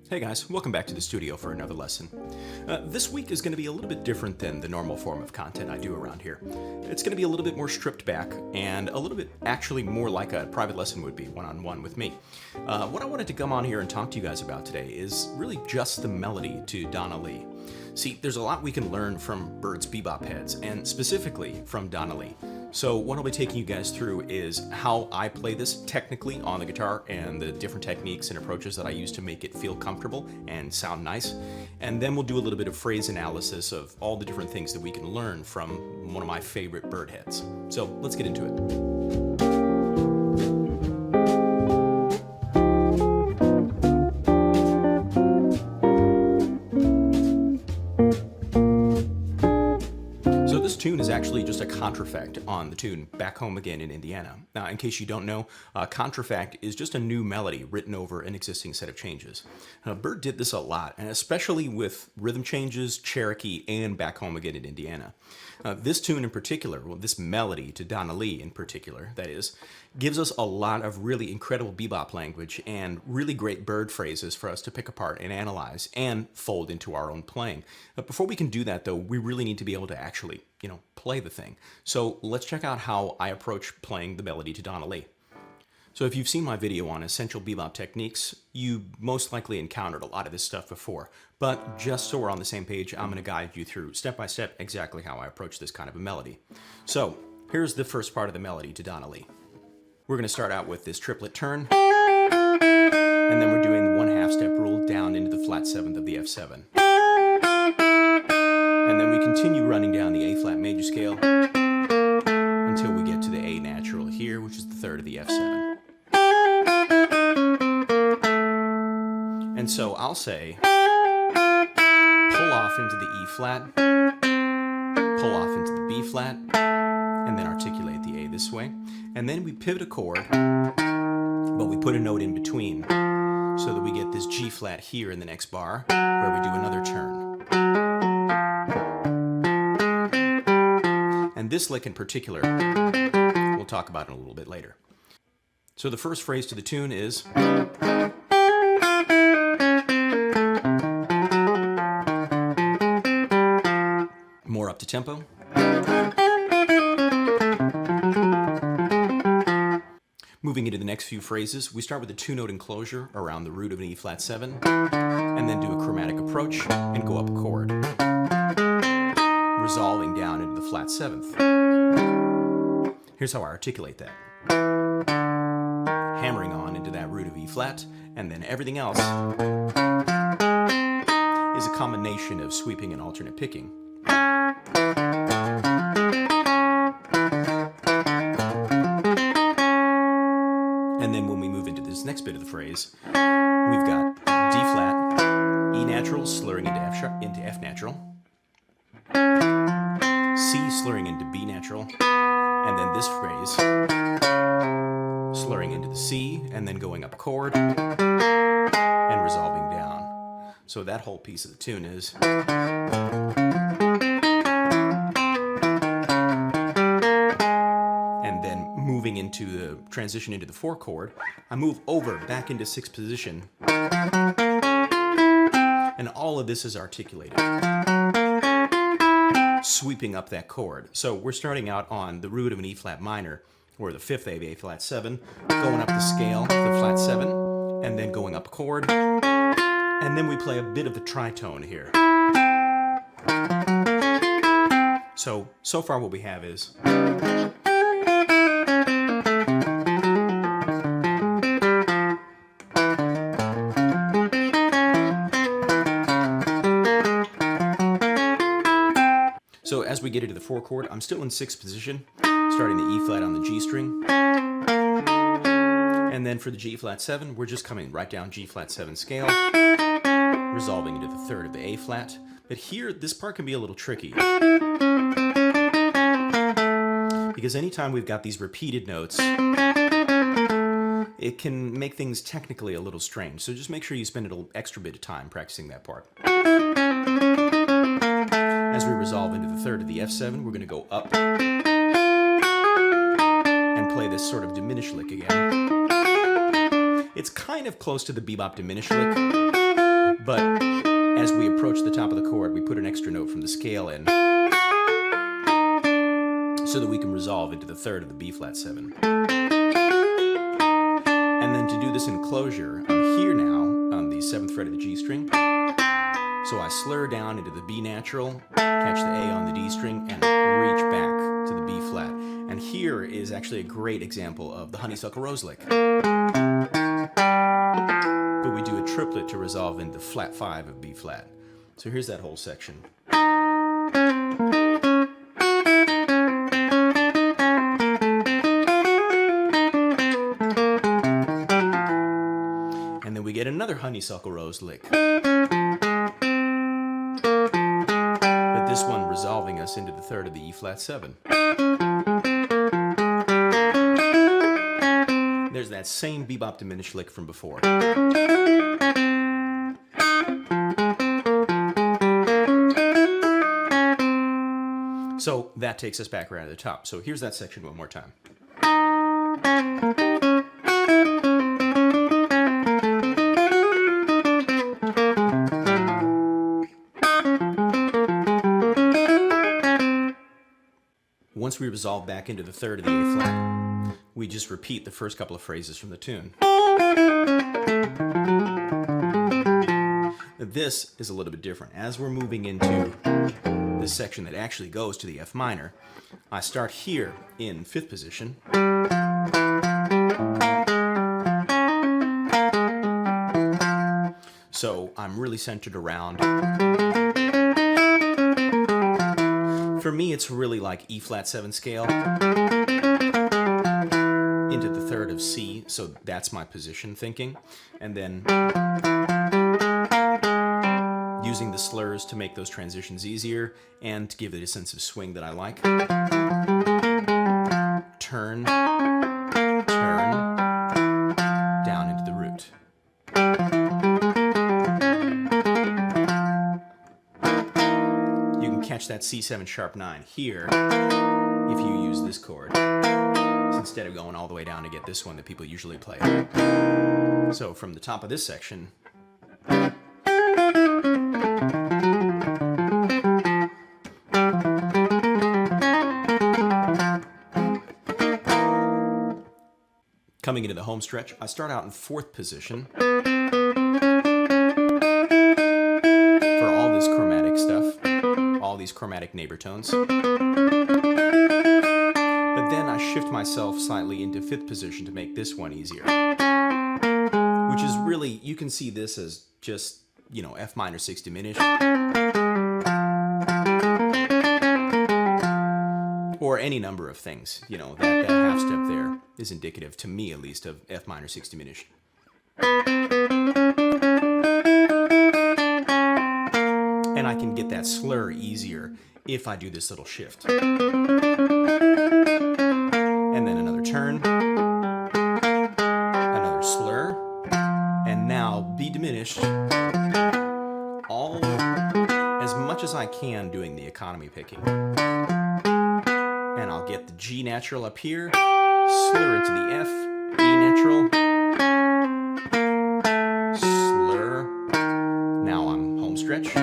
Hey guys, welcome back to the studio for another lesson. This week is going to be a little bit different than the normal form of content I do around here. It's going to be a little bit more stripped back and a little bit actually more like a private lesson would be, one-on-one with me. What I wanted to come on here and talk to you guys about today is really just the melody to Donna Lee. See, there's a lot we can learn from Bird's Bebop heads, and specifically from Donna Lee. So what I'll be taking you guys through is how I play this technically on the guitar and the different techniques and approaches that I use to make it feel comfortable and sound nice. And then we'll do a little bit of phrase analysis of all the different things that we can learn from one of my favorite Bird heads. So let's get into it. Tune is actually just a contrafact on the tune Back Home Again in Indiana. Now, in case you don't know, contrafact is just a new melody written over an existing set of changes. Bird did this a lot, and especially with rhythm changes, Cherokee, and Back Home Again in Indiana. This tune in particular, well, this melody to Donna Lee in particular, that is, gives us a lot of really incredible bebop language and really great Bird phrases for us to pick apart and analyze and fold into our own playing. But before we can do that, though, we really need to be able to actually, play the thing. So let's check out how I approach playing the melody to Donna Lee. So if you've seen my video on essential bebop techniques, you most likely encountered a lot of this stuff before. But just so we're on the same page, I'm going to guide you through step by step exactly how I approach this kind of a melody. So here's the first part of the melody to Donna Lee. We're going to start out with this triplet turn, and then we're doing the 1/2 step rule down into the flat 7th of the F7. And then we continue running down the A flat major scale until we get to the A natural here, which is the 3rd of the F7. And so I'll say, pull off into the E flat, pull off into the B flat, and then articulate the A this way. And then we pivot a chord, but we put a note in between so that we get this G flat here in the next bar where we do another turn. And this lick in particular, we'll talk about in a little bit later. So the first phrase to the tune is more up to tempo. Moving into the next few phrases, we start with a 2-note enclosure around the root of an E flat 7, and then do a chromatic approach and go up a chord, resolving down into the flat 7th. Here's how I articulate that. Hammering on into that root of E flat, and then everything else is a combination of sweeping and alternate picking. And then when we move into this next bit of the phrase, we've got D flat, E natural slurring into F natural, C slurring into B natural, and then this phrase slurring into the C, and then going up a chord and resolving down. So that whole piece of the tune is and then moving into the transition into the 4 chord, I move over back into 6th position, and all of this is articulated, sweeping up that chord. So we're starting out on the root of an E flat minor, or the 5th of A flat 7, going up the scale, the flat 7, and then going up a chord, and then we play a bit of the tritone here. So far what we have is So as we get into the 4 chord, I'm still in 6th position, starting the E flat on the G string. And then for the G flat 7, we're just coming right down G flat 7 scale, resolving into the 3rd of the A flat. But here, this part can be a little tricky, because anytime we've got these repeated notes, it can make things technically a little strange. So just make sure you spend an extra bit of time practicing that part. As we resolve into the 3rd of the F7, we're going to go up and play this sort of diminished lick again. It's kind of close to the bebop diminished lick, But as we approach the top of the chord, we put an extra note from the scale in so that we can resolve into the third of the B flat 7. And then to do this in closure, I'm here now on the 7th fret of the G string. So I slur down into the B natural, catch the A on the D string, and reach back to the B flat. And here is actually a great example of the honeysuckle rose lick. But we do a triplet to resolve into flat 5 of B flat. So here's that whole section. And then we get another honeysuckle rose lick. This one resolving us into the third of the E flat 7. There's that same bebop diminished lick from before. So that takes us back right to the top. So here's that section one more time. Once we resolve back into the third of the A flat, we just repeat the first couple of phrases from the tune. This is a little bit different. As we're moving into this section that actually goes to the F minor, I start here in 5th position. So I'm really centered around. For me, it's really like E flat 7 scale into the third of C, so that's my position thinking. And then using the slurs to make those transitions easier and to give it a sense of swing that I like. Turn, turn, down into the root. Catch that C7 sharp 9 here if you use this chord instead of going all the way down to get this one that people usually play. So from the top of this section, coming into the home stretch, I start out in 4th position for all this chromatic stuff. All these chromatic neighbor tones. But then I shift myself slightly into 5th position to make this one easier. Which is really, you can see this as just, F minor 6 diminished. Or any number of things, that half step there is indicative, to me at least, of F minor 6 diminished. And I can get that slur easier if I do this little shift. And then another turn, another slur, and now B diminished, all as much as I can doing the economy picking. And I'll get the G natural up here, slur into the F, E natural, slur, now I'm home stretch.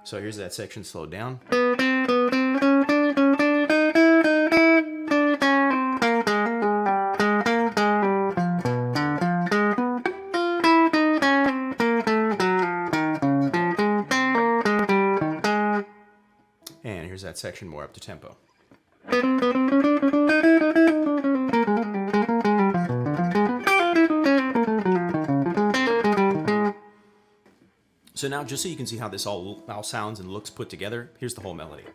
So here's that section slowed down. And here's that section more up to tempo. So now, just so you can see how this all sounds and looks put together, here's the whole melody.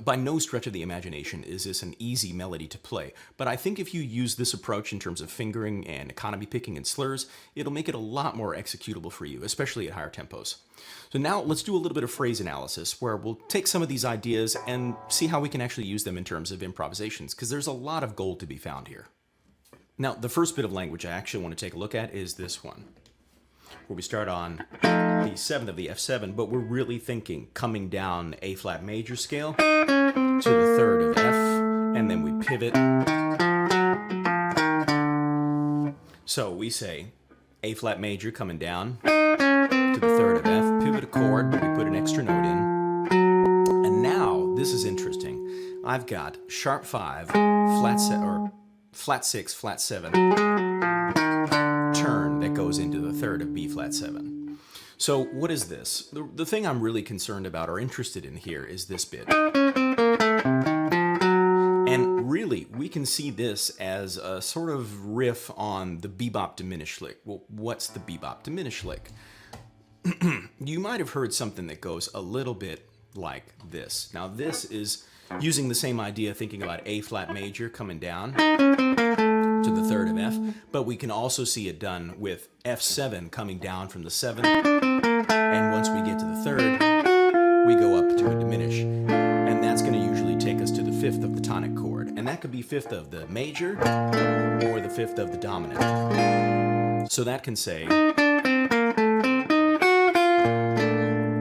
By no stretch of the imagination is this an easy melody to play, but I think if you use this approach in terms of fingering and economy picking and slurs, it'll make it a lot more executable for you, especially at higher tempos. So now let's do a little bit of phrase analysis, where we'll take some of these ideas and see how we can actually use them in terms of improvisations, because there's a lot of gold to be found here. Now, the first bit of language I actually want to take a look at is this one, where we start on the 7th of the F7, but we're really thinking coming down A flat major scale to the 3rd of F, and then we pivot. So we say A flat major coming down to the 3rd of F, pivot a chord, but we put an extra note in. And now, this is interesting. I've got sharp 5, flat 6, flat 7, turn that goes into the 3rd of B flat 7. So what is this? The thing I'm really concerned about or interested in here is this bit. And really, we can see this as a sort of riff on the bebop diminished lick. Well, what's the bebop diminished lick? You might have heard something that goes a little bit like this. Now, this is using the same idea, thinking about A flat major coming down to the 3rd of F, but we can also see it done with F7 coming down from the 7th, and once we get to the 3rd, we go up to a diminish, and that's going to usually take us to the 5th of the tonic chord, and that could be 5th of the major or the 5th of the dominant. So that can say,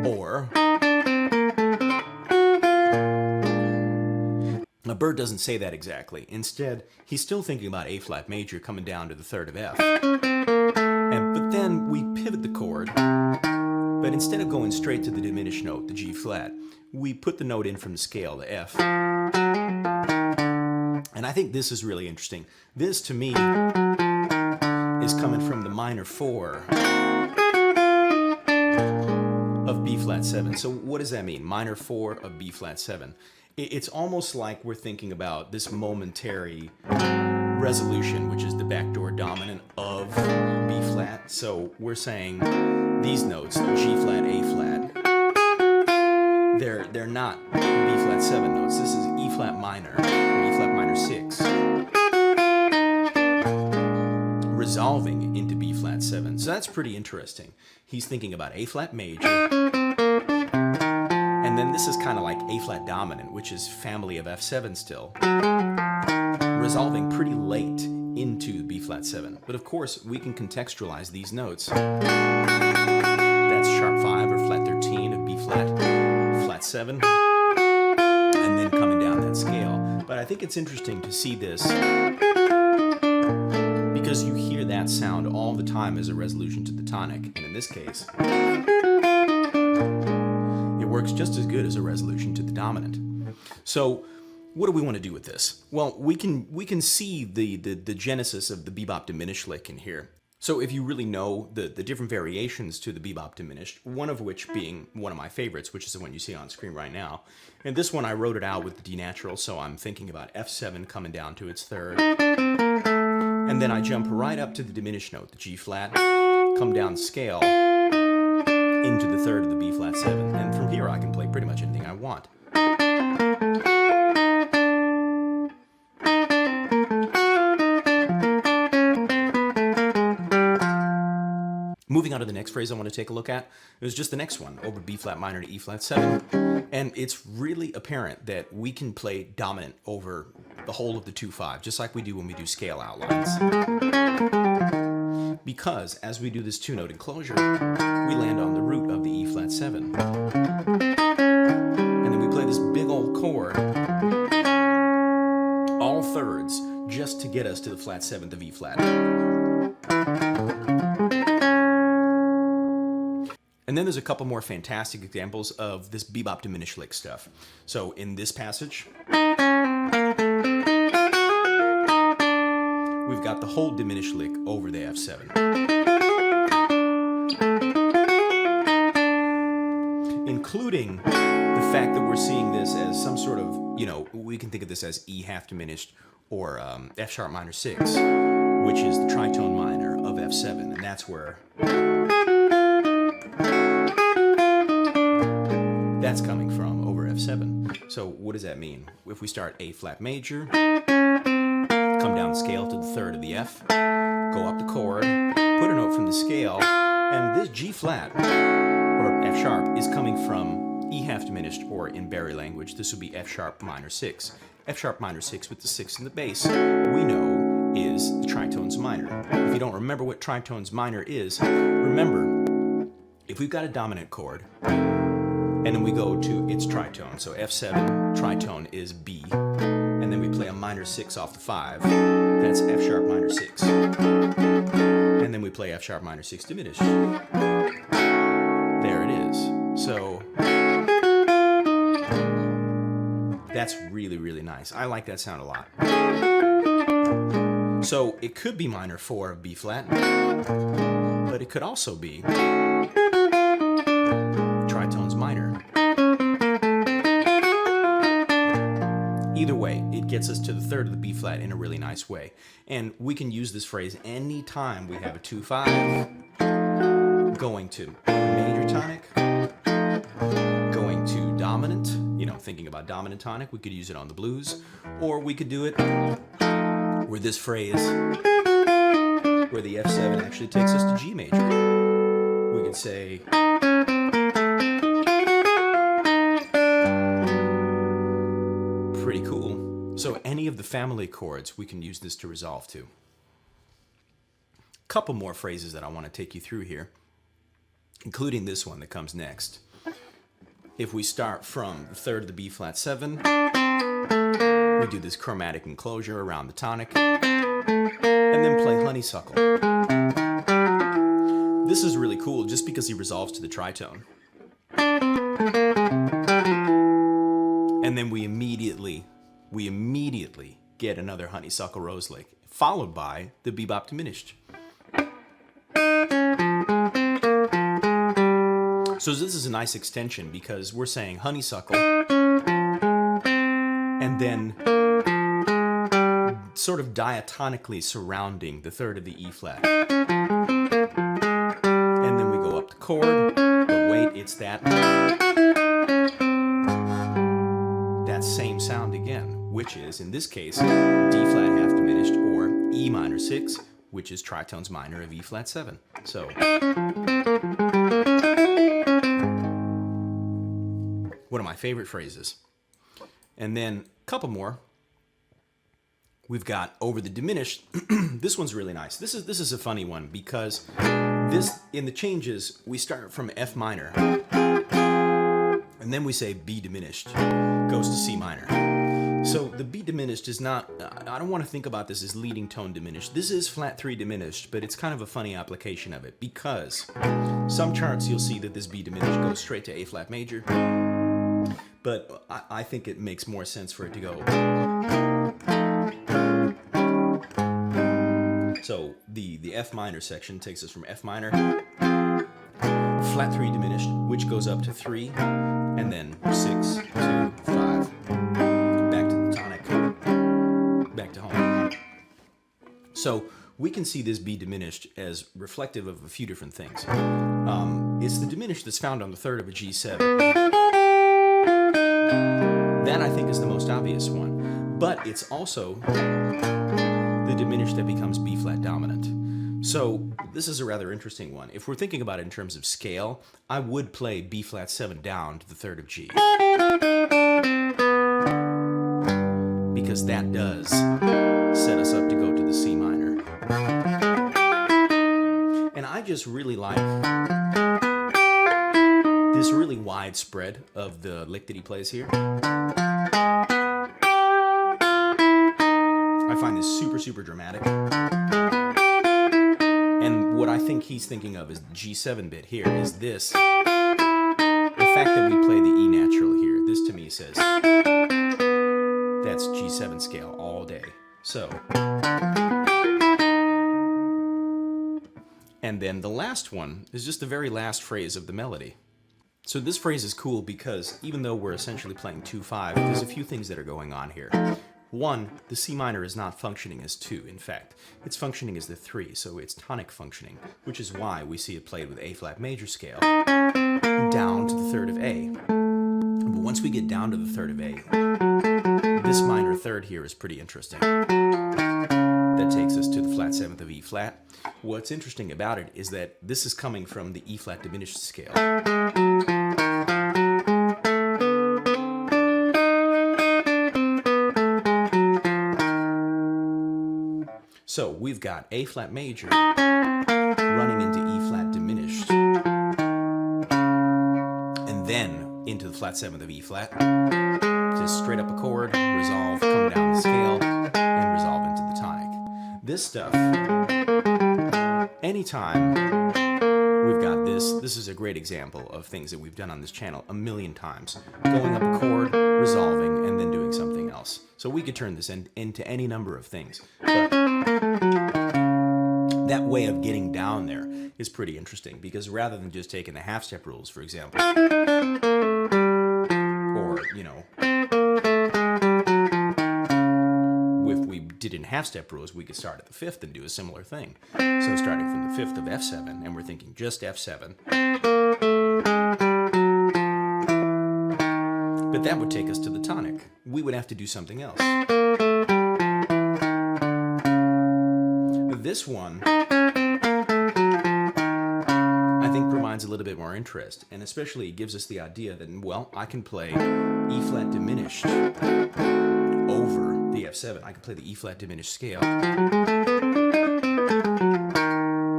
or a bird doesn't say that exactly. Instead, he's still thinking about A flat major coming down to the 3rd of F. But then we pivot the chord, but instead of going straight to the diminished note, the G flat, we put the note in from the scale, the F. And I think this is really interesting. This, to me, is coming from the minor 4 of B flat 7. So what does that mean? Minor 4 of B flat 7. It's almost like we're thinking about this momentary resolution, which is the backdoor dominant of B flat. So we're saying these notes, G flat, A flat, they're not B flat 7 notes. This is E flat minor, or E flat minor 6, resolving into B flat 7. So that's pretty interesting. He's thinking about A flat major, and then this is kind of like A flat dominant, which is family of F7 still, resolving pretty late into B flat 7. But of course, we can contextualize these notes. That's sharp 5 or flat 13 of B flat, flat 7, and then coming down that scale. But I think it's interesting to see this because you hear that sound all the time as a resolution to the tonic, and in this case, it works just as good as a resolution to the dominant. So what do we want to do with this? Well, we can see the genesis of the bebop diminished lick in here. So if you really know the different variations to the bebop diminished, one of which being one of my favorites, which is the one you see on screen right now. And this one I wrote it out with the D natural, so I'm thinking about F7 coming down to its 3rd. And then I jump right up to the diminished note, the G flat, come down scale into the 3rd of the B flat 7. And from here I can play pretty much anything I want. Moving on to the next phrase I want to take a look at is just the next one, over B flat minor to E flat 7. And it's really apparent that we can play dominant over the whole of the 2/5, just like we do when we do scale outlines. Because as we do this 2-note enclosure, we land on the root of the E flat 7. And then we play this big old chord, all thirds, just to get us to the flat 7th of E flat. And then there's a couple more fantastic examples of this bebop diminished lick stuff. So in this passage, we've got the whole diminished lick over the F7. Including the fact that we're seeing this as some sort of, we can think of this as E half diminished or F sharp minor 6, which is the tritone minor of F7. And that's where that's coming from over F7. So what does that mean? If we start A flat major, come down the scale to the third of the F, go up the chord, put a note from the scale, and this G flat, or F sharp, is coming from E half diminished, or in Barry language, this would be F sharp minor 6. F sharp minor 6 with the 6 in the bass, we know is the tritones minor. If you don't remember what tritones minor is, remember, if we've got a dominant chord, and then we go to its tritone, so F7 tritone is B, and then we play a minor 6 off the 5, that's F sharp minor 6. And then we play F sharp minor 6 diminished. There it is. So that's really, really nice. I like that sound a lot. So it could be minor 4 of B flat, but it could also be tritones minor. Either way, it gets us to the third of the B flat in a really nice way. And we can use this phrase anytime we have a 2-5, going to major tonic, going to dominant, thinking about dominant tonic, we could use it on the blues, or we could do it where this phrase, where the F7 actually takes us to G major. We could say, pretty cool. So any of the family chords, we can use this to resolve to. Couple more phrases that I want to take you through here, including this one that comes next. If we start from the third of the B flat 7, we do this chromatic enclosure around the tonic, and then play honeysuckle. This is really cool just because he resolves to the tritone. And then we immediately get another honeysuckle rose lick, followed by the bebop diminished. So this is a nice extension because we're saying honeysuckle and then sort of diatonically surrounding the third of the E flat. And then we go up the chord, but wait, it's that same sound again, which is, in this case, D flat half diminished, or E minor 6, which is tritones minor of E flat 7. So one of my favorite phrases. And then a couple more. We've got over the diminished. This one's really nice. This is a funny one because this, in the changes, we start from F minor and then we say B diminished goes to C minor. So the B diminished is not, I don't want to think about this as leading tone diminished. This is flat 3 diminished, but it's kind of a funny application of it because some charts you'll see that this B diminished goes straight to A flat major. But I think it makes more sense for it to go. So the F minor section takes us from F minor, flat 3 diminished, which goes up to 3, and then 6, 2, 5, back to the tonic, back to home. So we can see this B diminished as reflective of a few different things. It's the diminished that's found on the third of a G7. That, I think, is the most obvious one. But it's also the diminished that becomes B flat dominant. So this is a rather interesting one. If we're thinking about it in terms of scale, I would play B flat 7 down to the third of G. Because that does set us up to go to the C minor. And I just really like this really wide spread of the lick that he plays here. I find this super, super dramatic. And what I think he's thinking of is the G7 bit here is this. The fact that we play the E natural here, this to me says that's G7 scale all day. So, and then the last one is just the very last phrase of the melody. So this phrase is cool because even though we're essentially playing 2-5, there's a few things that are going on here. One, the C minor is not functioning as 2. In fact, it's functioning as the 3, so it's tonic functioning, which is why we see it played with A flat major scale down to the third of A. But once we get down to the third of A, this minor third here is pretty interesting. That takes us to the flat 7th of E flat. What's interesting about it is that this is coming from the E flat diminished scale. So we've got A flat major running into E flat diminished, and then into the flat 7th of E flat. Just straight up a chord, resolve, come down the scale, and resolve into the tonic. This stuff, anytime we've got this is a great example of things that we've done on this channel a million times. Going up a chord, resolving, and then doing something else. So we could turn this into any number of things. But that way of getting down there is pretty interesting, because rather than just taking the half-step rules, for example, or, you know, if we did in half-step rules, we could start at the 5th and do a similar thing. So starting from the 5th of F7, and we're thinking just F7. But that would take us to the tonic. We would have to do something else. This one, I think, provides a little bit more interest, and especially it gives us the idea that, well, I can play E flat diminished over the F7. I can play the E flat diminished scale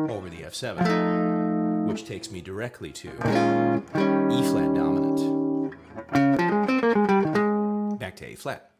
over the F7, which takes me directly to E flat dominant, back to A flat.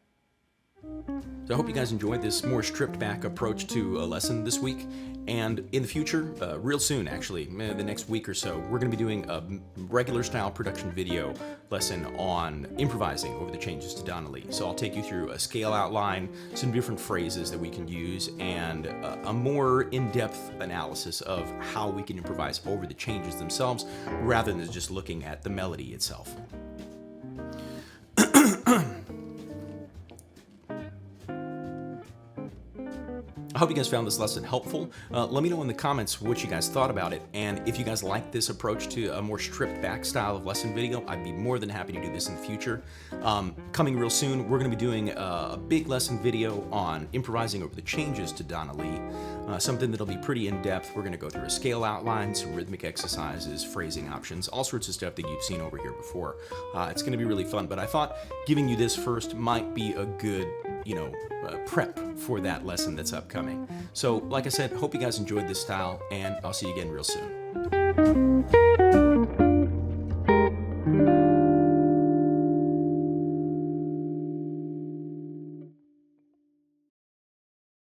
So I hope you guys enjoyed this more stripped back approach to a lesson this week. And in the future, real soon actually, the next week or so, we're going to be doing a regular style production video lesson on improvising over the changes to Donna Lee. So I'll take you through a scale outline, some different phrases that we can use, and a more in-depth analysis of how we can improvise over the changes themselves, rather than just looking at the melody itself. I hope you guys found this lesson helpful. Let me know in the comments what you guys thought about it, and if you guys like this approach to a more stripped back style of lesson video, I'd be more than happy to do this in the future. Coming real soon, we're going to be doing a big lesson video on improvising over the changes to Donna Lee, something that'll be pretty in-depth. We're going to go through a scale outline, some rhythmic exercises, phrasing options, all sorts of stuff that you've seen over here before. It's going to be really fun, but I thought giving you this first might be a good, prep for that lesson that's upcoming. So, like I said, hope you guys enjoyed this style, and I'll see you again real soon.